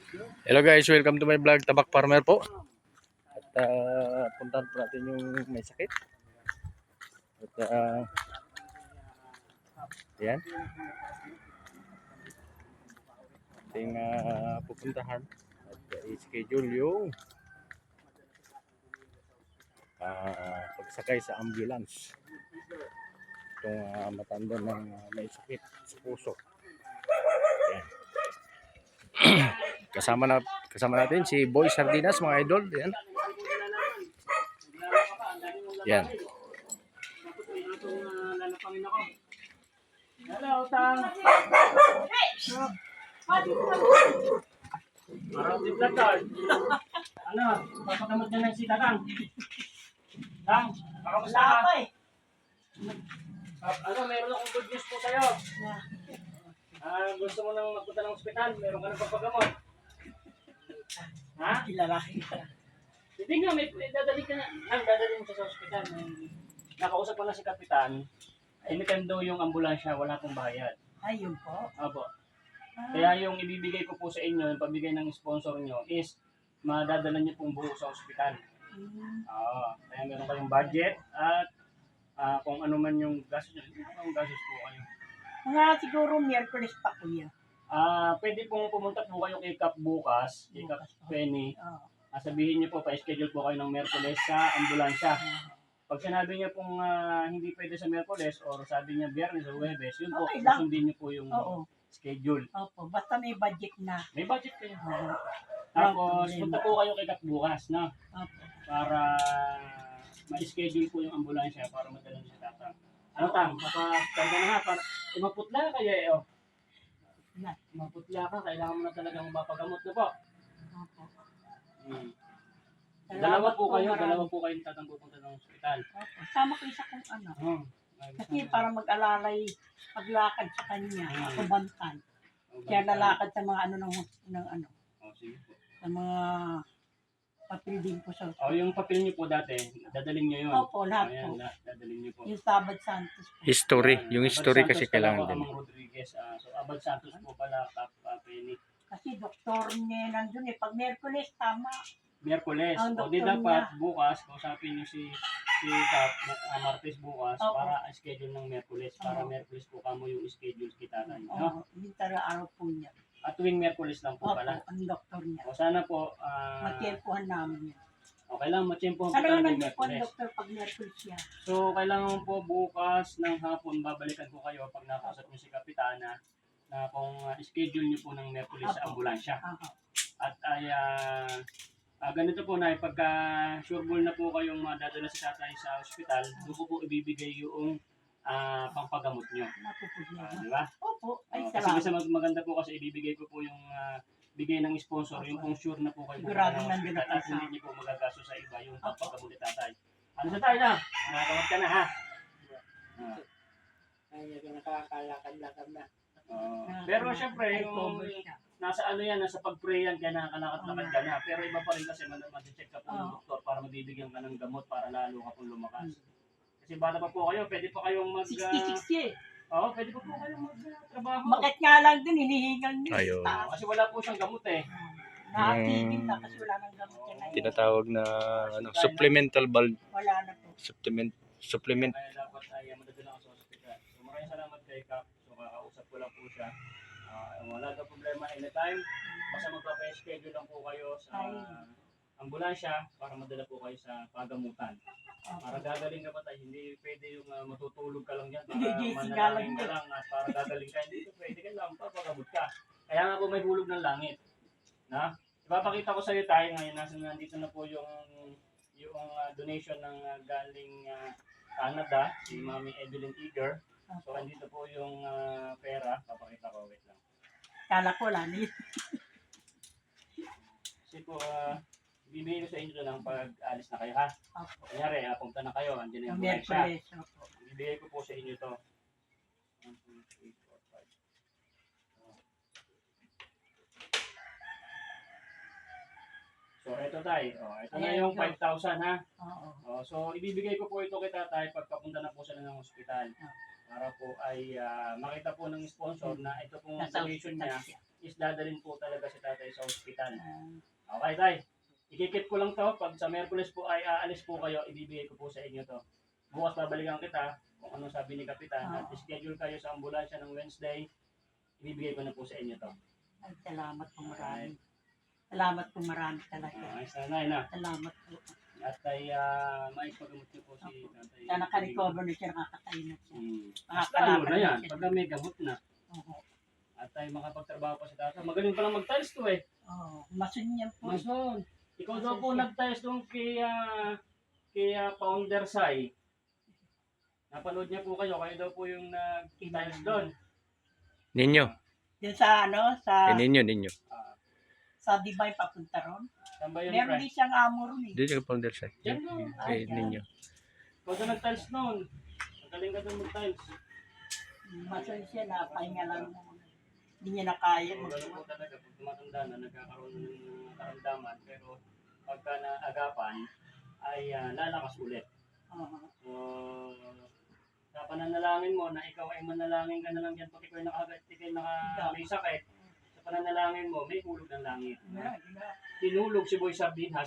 Hello guys, welcome to my vlog, Tabak Farmer po. At puntahan po natin yung may sakit. At yan. Ating pupuntahan. At i-schedule yung pagsakay sa ambulance. Itong matanda ng may sakit sa puso. Yan. Kasama natin si Boy Sardinas, mga idol. Yan. Yan. Hello, Tang. Parang di vlog. Ano, papagamot niya ng si Tatang. Tang, kamusta ka? Ano, meron akong good news po sa'yo. Gusto mo nang magpunta ng ospital? Meron ka ng papagamot? Ha? Lalaki ka. Hindi nga, may dadali ka na. Dadali mo siya sa ospital. Nakausap ko na si Kapitan. Anytime daw yung ambulansya, wala pong bayad. Ayun po. Opo. Kaya yung ibibigay ko po sa inyo, yung pabigay ng sponsor nyo is madadala niyo pong buo sa ospital. Kaya meron kayong budget at kung ano man yung gastos nyo, yung gastos po kayo. Mga siguro Miyerkules pa kuya. Pwede pong pumunta po kayo kay Cap bukas, kay Cap Penny. Sabihin niyo po, pa-schedule po kayo ng Miyerkules sa ambulansya. Pag sinabi niya pong hindi pwede sa Miyerkules or sabi niya Biyernes o Huwebes, yun po, Okay lang. susundin niyo po yung schedule. Opo, basta may budget na. May budget kayo. Tapos, punta po kayo kay Cap bukas, no? Opo. Para ma-schedule po yung ambulansya para madala niyo sa Tatang. Ano Tang? Kapag na nga, para maputla kaya maputla ka, kailangan mo na talagang mapagamot na po. Opo. Dalawa po kayo Tatang pupunta ng ospital. Opo. Sama ko isa kong ano. Kasi para mag-alalay paglakad sa kanya, ako bantan. Kaya lalakad sa mga ano ng ano. Sige po. Sa mga papel din po sa yung papel niyo po dati, dadalhin niyo yun. Opo, lahat po. Dadalhin niyo po. Yung Sabad Santos po. History, yung history Abad kasi Santos kailangan pala din. po, Amang Rodriguez. So Abad Santos po pala, Cap Penny. Kasi doktor niya nandun Pag Miyerkules, tama. Miyerkules. Ang O di doktor dapat niya. bukas, kausapin niyo si Cap, Martes bukas Opo. para schedule ng Miyerkules. Para Miyerkules po kamo yung schedule kita tayo. No? Yung araw po niya. At tuwing Miyerkules lang po Opo, pala. ang doktor niya. O sana po, Matiyempuhan namin yan. okay lang, matiyempo po Ano talaga naman yung po ang Miyerkules. doktor pag Miyerkules siya? So, kailangan po bukas ng hapon, babalikan ko kayo pag nakausap niyo si Kapitana na kung schedule niyo po ng Miyerkules sa ambulansya. At ganito po na, pagka sureball na po kayong madadala si tatay sa ospital, doon ko po ibibigay yung pangpagamot niyo. Di ba? Opo. Ay, Kasi salamat. maganda po kasi ibibigay ko po yung bigay ng sponsor, yung kung sure na po kayo Sigurado pupunta ng nandun ospital ako at sa- hindi niyo po magagasto sa iba yung pagpagamot ni tatay. Ano sa tayo na? Nagagamot ka na ha? Ay, nakakalakad-lakad na. Pero syempre, Ay, yung cover siya. nasa ano yan, nasa pag-pray yan, kaya nakakalakad-lakad ka na. Pero iba pa rin kasi mag-check ka po ng doktor para mabibigyan ka ng gamot para lalo ka pong lumakas. Kasi bata pa po kayo, pwede pa kayong 66 year. pwede pa po kayong magtrabaho. Bakit nga lang din, hinihingal niya. Ayun. Kasi wala po siyang gamot eh. Nakatigil na kasi wala nang gamot yan. Tinatawag na supplemental valve. Wala na po. Supplement. Kaya dapat ay madadala ka sa ospital. So maraming salamat kay Cap. So kakausap ko lang po siya. Wala daw problema anytime. Basta magpapa-schedule lang po kayo sa ambulansya para madala po kayo sa pagamutan. Para gagaling ka pa tayo, hindi pwede yung matutulog ka lang dyan para manalangin ka lang at para gagaling ka. Hindi pwede ka lang, papagamot ka. Kaya nga po may hulog ng langit. Na? Ipapakita ko sa iyo tayo ngayon, nandito na po yung donation ng galing Canada, si Mami Evelyn Eager. So, andito po yung pera. Papakita ko, wait lang. Kala ko lang. Kasi po, bibigay ko sa inyo ito lang pag alis na kayo, ha? Kunyari, pumunta na kayo, andyan na yung ambulansya. Bibigay ko po sa inyo ito. 1, 2, 3, 4, 5. So, ito tayo. Ito na yung 5,000, ha? So, ibibigay ko po ito kay tatay pagkapunta na po sila ng ospital. Para po ay makita po ng sponsor na ito pong donation niya is dadalhin po talaga si tatay sa ospital. Okay, tay. Ikikip ko lang to. Pag sa Merkules po ay aalis po kayo, ibibigay ko po sa inyo to. Bukas babalikan kita kung ano sabi ni Kapitan. At schedule kayo sa ambulansya ng Wednesday. Ibibigay ko na po sa inyo to. Ay, salamat po marami. Salamat po marami talaga. Ay, sanay na. Salamat po. At ay mais pagamot niyo po si tatay. Kaya naka-recover na siya, nakakatayo na siya. Basta ano na yan, pagka may gamot na. Oo. At ay makapagtrabaho pa si tatay. Magaling pa lang mag-tiles to eh. Oo. Masun niya po. Mason, ikaw daw po nag-tiles doon kay Founder Sai. Napanood niya po kayo daw po yung nag-tiles doon. Ninyo. Yung sa Ninyo. sa Divine papunta ron. Saan ba yun, Meron pre? din siyang amo ron eh. Dito ka founder side. Diyan doon. Ninyo. Ikaw daw nag-tiles noon. Magaling ka doon mag-tiles. Masun siya na, pahinga lang mo. Hindi niya na kaya. Ganun po talaga, pag tumatanda na, nagkakaroon ng karamdaman, pero pagka naagapan, ay lalakas ulit. Oo. So, sa pananalangin mo na ikaw ay manalangin ka na lang yan pag ikaw ay may sakit, sa pananalangin mo, may hulog ng langit. Tinulog si Boy Sardinas.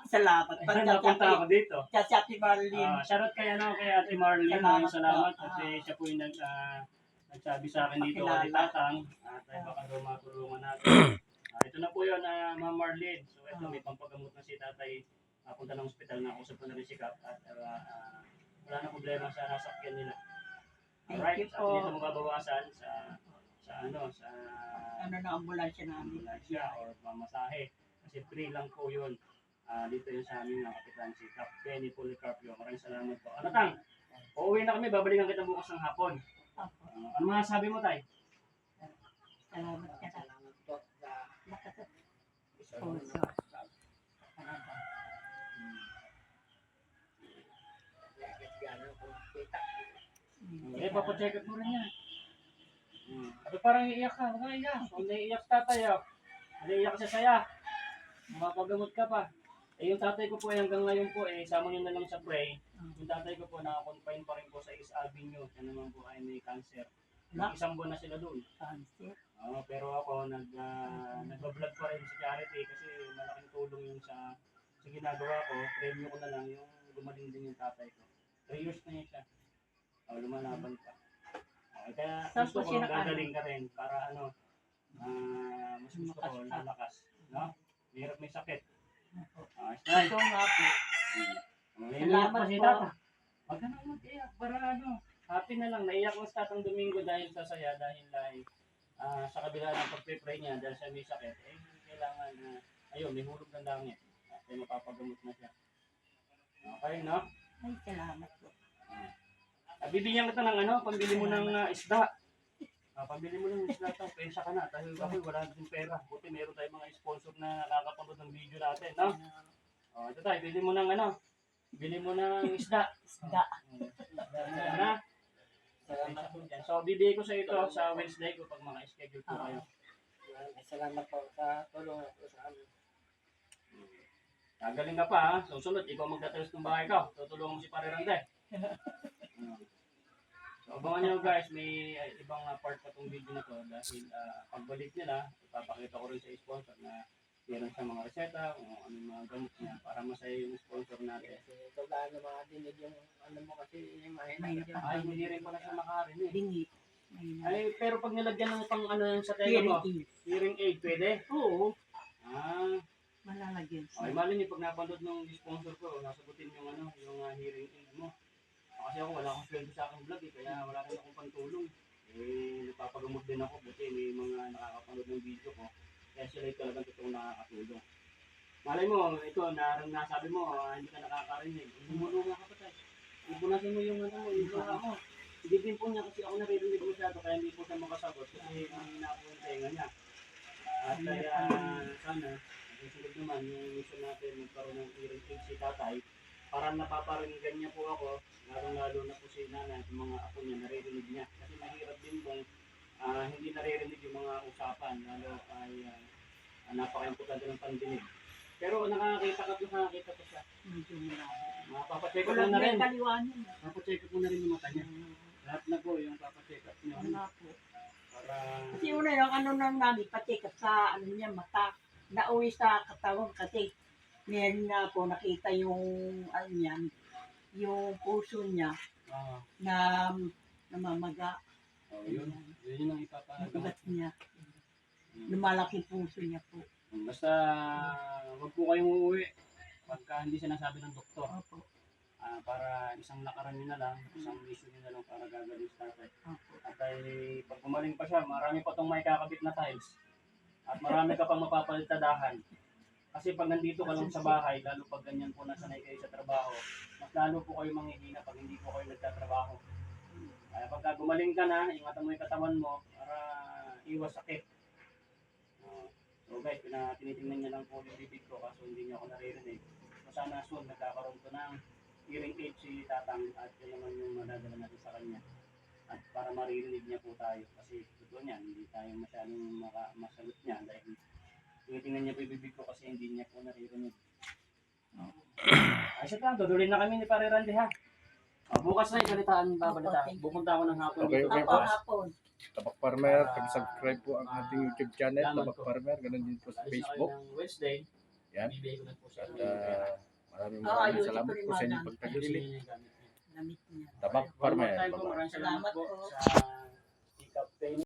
Salamat. Ay, napunta ako dito. Siya si Ate Marlene. Shoutout kay Ate Marlene. Salamat Salamat po. kasi siya po yung nagsabi sa akin dito kay Tatang. At ay baka daw matulungan natin. Ito na po yun, Ma'am Marlene. So ito, may pampagamot na si tatay. Punta ng ospital na usap ko na rin si Kap. At wala na problema sa nasakyan nila. Alright, at hindi ito mababawasan sa Ano na ambulansya namin. ambulansya or mamasahe. Kasi free lang po yun. Dito yun sa amin ng kapitan si Cap Benny Policarpio. Maraming salamat po. Ano tang? Uuwi na kami, babalikan kita bukas ng hapon. Ano mga sabi mo, tay? Salamat ka na. Salamat po sa sponsor. Papacheck up mo rin yan. Parang iiyak ka. Huwag iiyak. Kung naiiyak tatay, naiiyak siya saya. Mapagamot ka pa. Yung tatay ko po hanggang ngayon po, sama nyo na lang sa pray. Yung tatay ko po naka-confine pa rin po sa East Avenue. Yan naman po ay may cancer. Isang buwan na sila doon. Cancer? Pero ako, nag-vlog pa rin sa charity kasi malaking tulong yun sa ginagawa ko. Premyo ko na lang yung gumaling din yung tatay ko. 3 years na yun siya. Lumalaban pa. Kaya gusto ko gagaling ka rin para mas gusto ko lalakas. No? Mahirap may sakit. Ito nga po. Salamat po. Huwag ka na mag-iyak para happy na lang. Naiyak ko sa Tatang Domingo dahil sa saya, dahil sa kabila ng pagpe-pray niya dahil siya may sakit, kailangan may hulog ng langit. Kaya mapapagamot na siya. Okay, no? Ay, salamat po. Bibigyan kita ng pambili mo ng isda. Pambili mo ng isda ito, pensa ka na. Dahil wala din pera. Buti meron tayong mga sponsor na nakakapanood ng video natin, no? Ito tayo, bili mo ng bili mo ng isda. Isda. Na? So, bibigay ko sa ito sa Wednesday ko pag mga schedule ko kayo. Salamat po sa tulong po sa amin. Gagaling ka pa, ha? Susunod, ikaw magdatalos ng bahay ka. Tutulungan mo si Pare Rande. So, abangan nyo guys, may ibang part pa itong video na to dahil pagbalik nila, ipapakita ko rin sa sponsor na meron sa mga reseta, kung ano yung mga gamot niya para masaya yung sponsor natin. Kasi ito lang na mga dinig yung mo kasi yung mahina. Ay, hindi rin pala siya makarinig. Dingi. Ay, pero pag nilagyan ng pang yung sa tenga mo, hearing aid, pwede? Oo. Okay, Malalagyan siya. mali niyo pag napanood ng sponsor ko, nasagutin yung yung hearing aid mo. Kasi ako wala akong sweldo sa aking vlog kaya wala rin akong pantulong. Napapagamot din ako buti may mga nakakapanood ng video ko. Kaya sila ito talagang totoong nakakatulong. Malay mo, ito, nasabi mo, hindi ka nakakarinig. Bumulo nga ka pa tayo. Ipunasin mo yung yung luha mo. Hindi din po niya kasi ako naririnig masyado kaya hindi po siya makasagot kasi mahina po yung tenga niya. At kaya sana, susunod naman yung mission natin magkaroon ng hearing aid si tatay para napaparinggan niya po ako, lalo na po si nanay at mga apo niya, naririnig niya. Kasi mahirap din kung hindi naririnig yung mga usapan, lalo ay napaka-importante ng pandinig. Pero nakakita ko siya. Medyo malabo. Papacheck up mo na rin. Kaliwanan. Papacheck up mo na rin yung mata niya. Lahat na po yung papacheck up niyo. Wala po. Para Kasi una yung ano nang namin, pati sa ano niya, mata, nauwi sa katawan kasi meron nga po nakita yung ano niyan, yung puso niya na namamaga. yun. Yun yung Ang ipapagamot. ugat niya. Lumalaki puso niya po. Basta wag po kayong uuwi pagka hindi sinasabi ng doktor. Opo. Para isang lakaran nyo na lang, isang mission nyo na lang para gagawin sa tatay. Opo. At ay pag gumaling pa siya, marami pa itong may kakabit na tiles. At marami ka pang mapapalitadahan. Kasi pag nandito ka lang sa bahay, lalo pag ganyan po nasanay kayo sa trabaho, mas lalo po kayo manghihina pag hindi po kayo nagtatrabaho. Kaya pagka gumaling ka na, ingatan mo yung katawan mo para iwas sakit. So guys, tinitingnan niya lang po yung bibig ko kaso hindi niya ako naririnig. So sana soon nagkakaroon ko ng hearing aid si Tatang at yun naman yung madadala natin sa kanya. At para maririnig niya po tayo kasi totoo niyan, hindi tayo masyadong masagot niya dahil tinitingnan niya po yung bibig ko kasi hindi niya po naririnig. Ay, siya lang, tutuloy na kami ni Pare Randy ha. Bukas na ibalitaan, babalitaan. Pupunta ako ng hapon Okay, dito. okay Opo, po. hapon. Tabak Farmer, pag-subscribe po ang ating YouTube channel, Tabak Farmer, ganun din po sa Alis na kayo Facebook. ng Wednesday. Yan. Bibigay ko na po sa At inyo yung pera. maraming ayun, salamat po sa inyong ito pagtangkilik. Ayusin niyo yung gamit niyo. Damit niya. Tabak One more Farmer. time po, Bye-bye. maraming salamat Salamat po po. sa